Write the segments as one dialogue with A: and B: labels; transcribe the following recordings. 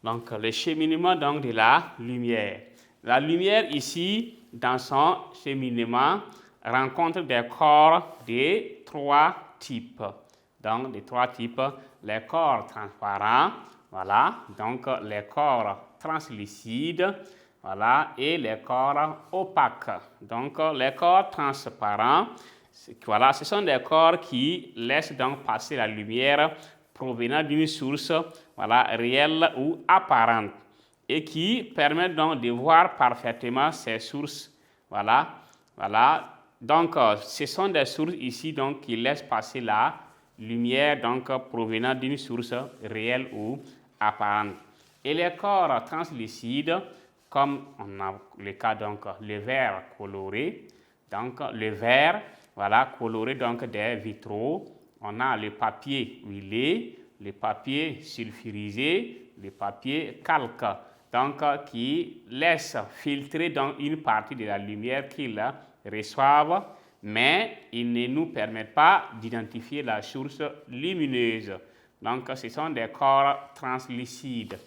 A: Donc, le cheminement donc, de la lumière. La lumière ici, dans son cheminement, rencontre des corps de trois types. Donc, les trois types, les corps transparents, voilà, donc les corps translucides, voilà, et les corps opaques. Donc, les corps transparents, voilà, ce sont des corps qui laissent donc passer la lumière provenant d'une source, voilà, réelle ou apparente, et qui permettent donc de voir parfaitement ces sources. Voilà, voilà. Donc, ce sont des sources ici donc, qui laissent passer la lumière donc, provenant d'une source réelle ou apparente. Et les corps translucides, comme on a le cas donc le verre coloré, donc le verre, voilà, coloré donc des vitraux. On a le papier huilé, le papier sulfurisé, le papier calque, donc qui laisse filtrer donc une partie de la lumière qu'ils reçoivent, mais ils ne nous permettent pas d'identifier la source lumineuse. Donc ce sont des corps translucides.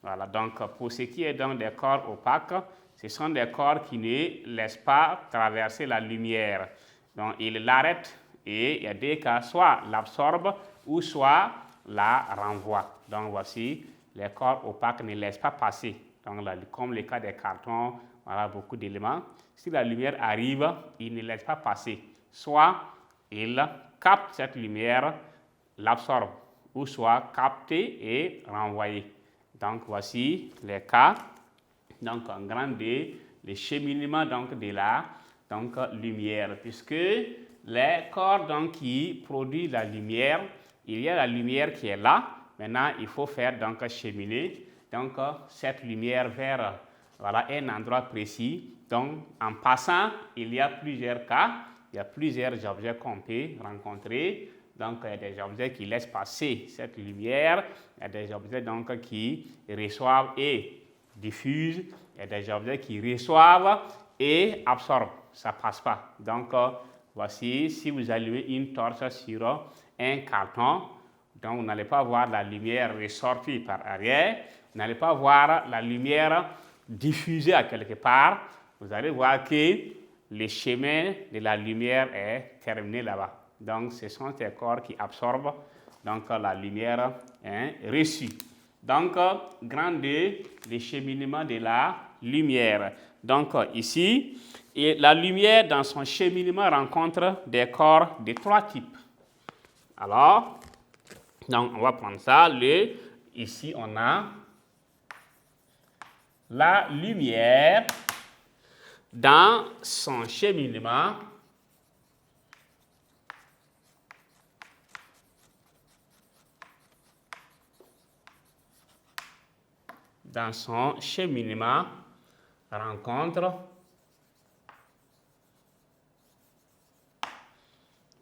A: Voilà, donc pour ce qui est donc des corps opaques, ce sont des corps qui ne laissent pas traverser la lumière. Donc ils l'arrêtent et il y a des cas, soit l'absorbent ou soit la renvoient. Donc voici, les corps opaques ne laissent pas passer. Donc comme le cas des cartons, voilà beaucoup d'éléments. Si la lumière arrive, ils ne laissent pas passer. Soit ils captent cette lumière, l'absorbent, ou soit captés et renvoyés. Donc voici les cas, donc en grand D, le cheminement donc, de la lumière, puisque les corps donc, qui produisent la lumière, il y a la lumière qui est là, maintenant il faut faire donc cheminer donc, cette lumière vers voilà, un endroit précis. Donc en passant, il y a plusieurs cas, il y a plusieurs objets qu'on peut rencontrer. Donc, il y a des objets qui laissent passer cette lumière, il y a des objets donc, qui reçoivent et diffusent, il y a des objets qui reçoivent et absorbent, ça ne passe pas. Donc, voici, si vous allumez une torche sur un carton, donc vous n'allez pas voir la lumière ressortir par arrière, vous n'allez pas voir la lumière diffusée à quelque part, vous allez voir que le chemin de la lumière est terminé là-bas. Donc, ce sont ces corps qui absorbent donc, la lumière reçue. Donc, grand D, le cheminement de la lumière. Donc, ici, et la lumière, dans son cheminement, rencontre des corps de trois types. Alors, donc, on va prendre ça. Ici, on a la lumière dans son cheminement. Dans son cheminement, rencontre,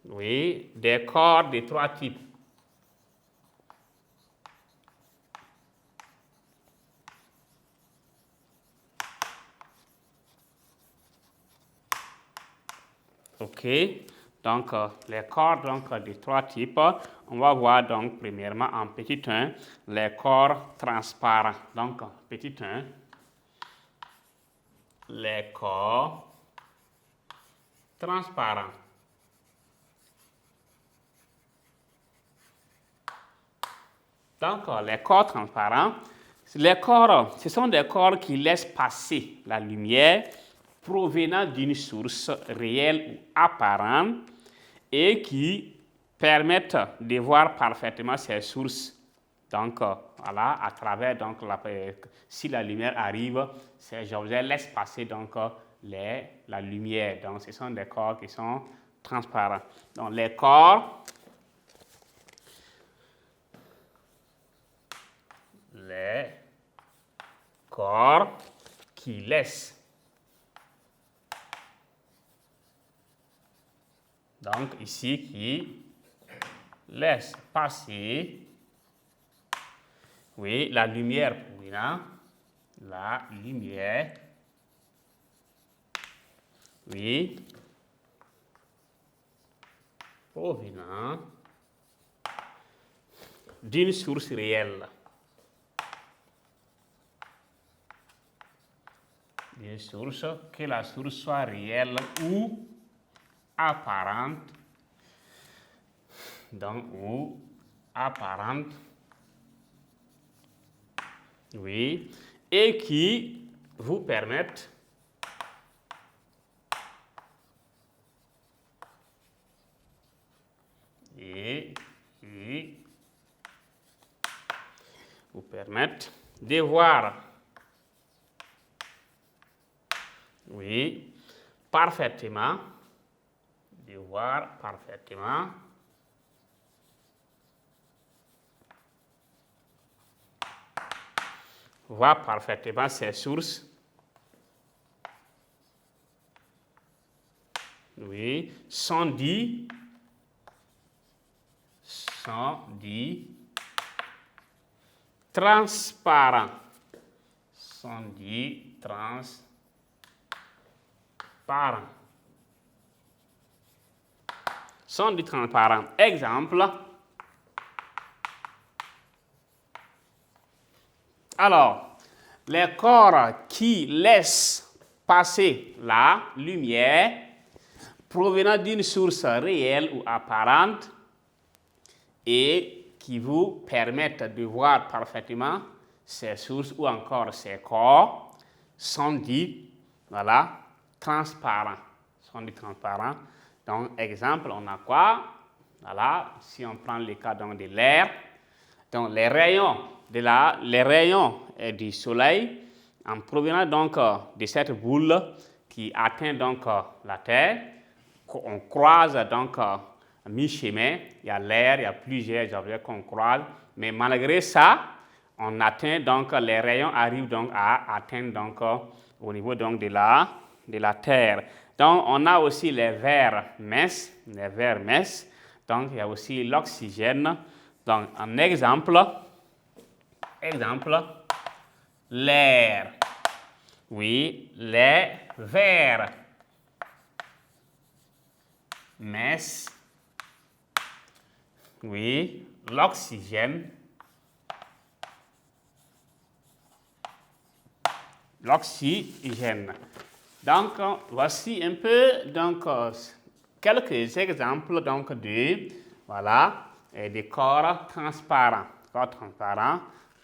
A: oui, des corps de trois types. OK, donc les corps donc, de trois types, on va voir donc premièrement en petit 1 les corps transparents. Donc petit 1, les corps transparents. Donc les corps transparents, ce sont des corps qui laissent passer la lumière provenant d'une source réelle ou apparente et qui permettent de voir parfaitement ces sources. Donc, voilà, à travers, donc, si la lumière arrive, ces objets laissent passer donc, la lumière. Donc, ce sont des corps qui sont transparents. Donc, les corps qui laissent donc ici qui laisse passer, oui, la lumière provenant, oui, provenant d'une source réelle. source, que la source soit réelle ou apparente. Donc, ou apparente. Oui. Et qui vous permettent de voir, oui, parfaitement, de voir parfaitement ces sources. Oui, sont dits transparents. Sont dits transparents. Sont dits transparents. Exemple. Alors, les corps qui laissent passer la lumière provenant d'une source réelle ou apparente et qui vous permettent de voir parfaitement ces sources ou encore ces corps sont dits, voilà, transparents. Sont dits transparents. Donc, exemple, on a quoi? Voilà, si on prend le cas donc de l'air, donc les rayons du soleil en provenant donc de cette boule qui atteint donc la Terre, on croise donc mi-chemin, il y a l'air, il y a plusieurs objets qu'on croise, mais malgré ça, on atteint donc, les rayons arrivent donc à atteindre donc au niveau donc de la Terre. Donc on a aussi les vers-messes, donc il y a aussi l'oxygène. Donc un exemple, l'air. Oui, les vers-messes. Oui, l'oxygène. Donc, voici un peu donc, quelques exemples donc, de corps transparents.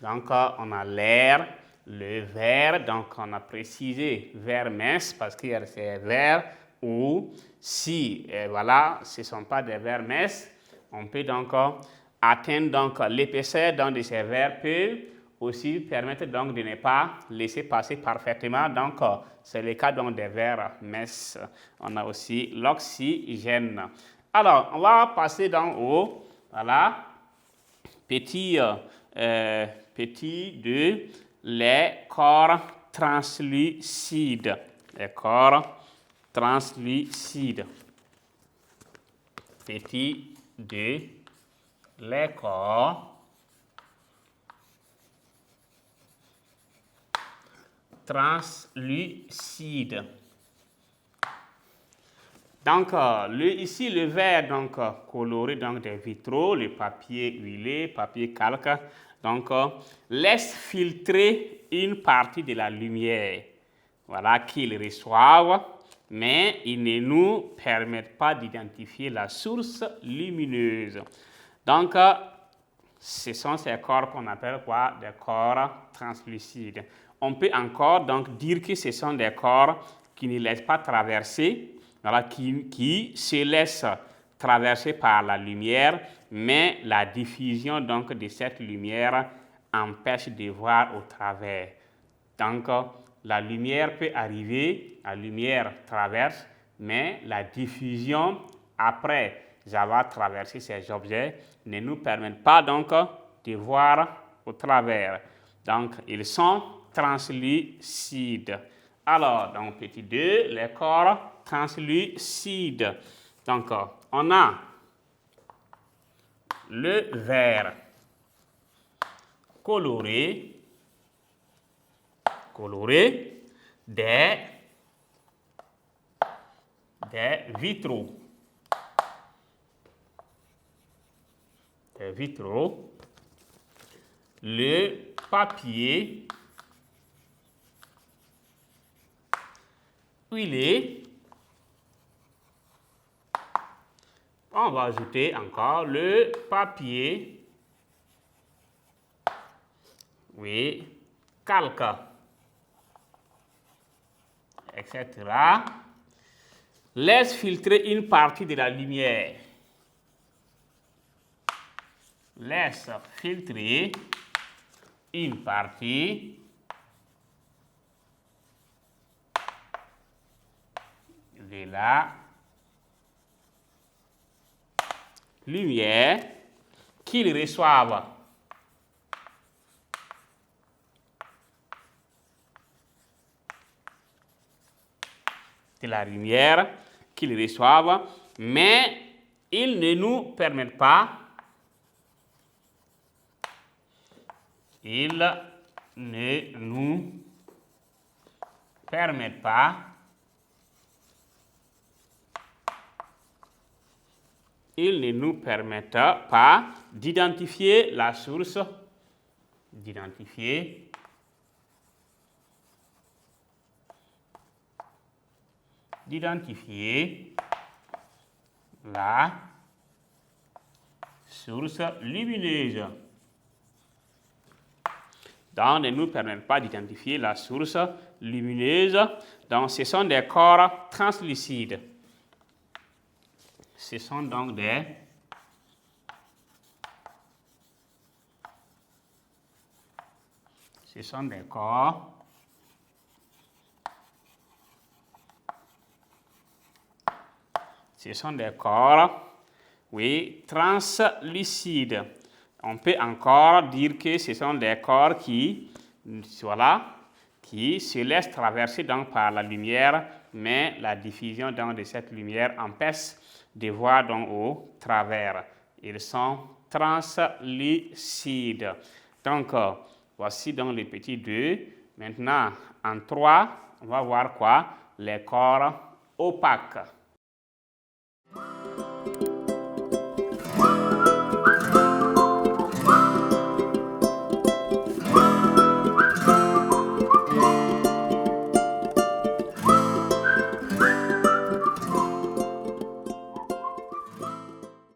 A: Donc, on a l'air, le verre, donc on a précisé vers-messe parce qu'il y a ces vers où si ce ne sont pas des vers-messes, on peut donc atteindre donc l'épaisseur de ces vers peut aussi permettre donc de ne pas laisser passer parfaitement. Donc, c'est le cas donc des vers-messes. On a aussi l'oxygène. Alors, on va passer donc au petit 2, les corps translucides. Les corps translucides. Petit 2, les corps translucides. Donc, ici, le verre donc, coloré donc, des vitraux, le papier huilé, papier calque, donc, laisse filtrer une partie de la lumière qu'ils reçoivent, mais ils ne nous permettent pas d'identifier la source lumineuse. Donc, ce sont ces corps qu'on appelle quoi? Des corps translucides. On peut encore donc dire que ce sont des corps qui ne laissent pas traverser, qui se laissent traverser par la lumière, mais la diffusion donc de cette lumière empêche de voir au travers. Donc, la lumière peut arriver, la lumière traverse, mais la diffusion après avoir traversé ces objets ne nous permet pas donc de voir au travers. Donc, ils sont translucides. Alors, donc, petit 2, les corps translucides. Donc, on a le verre coloré des vitraux. Le papier huilé. On va ajouter encore le papier, oui, calque, etc. Laisse filtrer une partie de la lumière. Laisse filtrer une partie de la lumière qu'ils reçoivent. De la lumière qu'ils reçoivent, mais ils ne nous permettent pas, ils ne nous permettent pas d'identifier la source, d'identifier la source lumineuse. Donc, ne nous permettent pas d'identifier la source lumineuse. Donc, ce sont des corps translucides. Ce sont donc des corps oui, translucides. On peut encore dire que ce sont des corps qui se laissent traverser donc par la lumière, mais la diffusion donc de cette lumière empêche de voir donc au travers. Ils sont translucides. Donc, voici donc le petit 2. Maintenant, en 3, on va voir quoi? Les corps opaques.